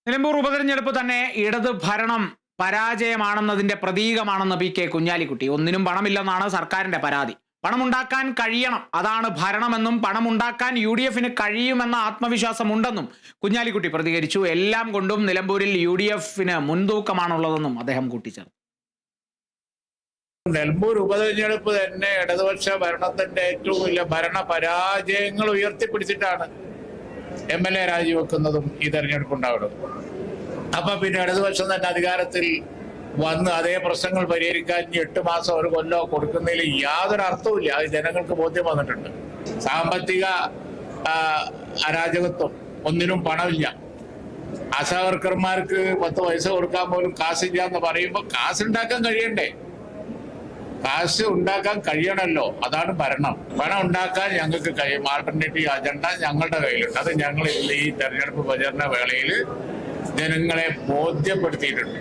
നിലമ്പൂർ ഉപതെരഞ്ഞെടുപ്പ് തന്നെ ഇടത് ഭരണം പരാജയമാണെന്നതിന്റെ പ്രതീകമാണെന്ന് പി.കെ. കുഞ്ഞാലിക്കുട്ടി. ഒന്നിനും പണമില്ലെന്നാണ് സർക്കാരിന്റെ പരാതി. പണമുണ്ടാക്കാൻ കഴിയണം, അതാണ് ഭരണമെന്നും പണമുണ്ടാക്കാൻ UDF-ന് കഴിയുമെന്ന ആത്മവിശ്വാസമുണ്ടെന്നും കുഞ്ഞാലിക്കുട്ടി പ്രതികരിച്ചു. എല്ലാം കൊണ്ടും നിലമ്പൂരിൽ UDF-ന് മുൻതൂക്കമാണുള്ളതെന്നും അദ്ദേഹം കൂട്ടിച്ചേർത്തു. നിലമ്പൂർ ഉപതെരഞ്ഞെടുപ്പ് തന്നെ ഇടതുപക്ഷ ഭരണത്തിന്റെ ഏറ്റവും വലിയ ഭരണ പരാജയങ്ങൾ ഉയർത്തിപ്പിടിച്ചിട്ടാണ് MLA രാജിവെക്കുന്നതും ഈ തെരഞ്ഞെടുപ്പുണ്ടാവുന്നത്. അപ്പൊ പിന്നെ ഇടതുപക്ഷം തന്നെ അധികാരത്തിൽ വന്ന് അതേ പ്രശ്നങ്ങൾ പരിഹരിക്കാൻ 8 മാസം 1 കൊല്ലോ കൊടുക്കുന്നതിൽ യാതൊരു അർത്ഥവുമില്ല. അത് ജനങ്ങൾക്ക് ബോധ്യം വന്നിട്ടുണ്ട്. സാമ്പത്തിക അരാജകത്വം, ഒന്നിനും പണമില്ല. ആശാവർക്കർമാർക്ക് 10 പൈസ കൊടുക്കാൻ പോലും കാശില്ല എന്ന് പറയുമ്പോൾ കാശുണ്ടാക്കാൻ കഴിയണ്ടേ? കാശ് ഉണ്ടാക്കാൻ കഴിയണമല്ലോ, അതാണ് ഭരണം. പണം ഉണ്ടാക്കാൻ ഞങ്ങൾക്ക് കഴിയും. ആൾട്ടർനേറ്റീവ് അജണ്ട ഞങ്ങളുടെ കയ്യിലുണ്ട്. അത് ഞങ്ങൾ ഈ തെരഞ്ഞെടുപ്പ് പ്രചരണ വേളയിൽ ജനങ്ങളെ ബോധ്യപ്പെടുത്തിയിട്ടുണ്ട്.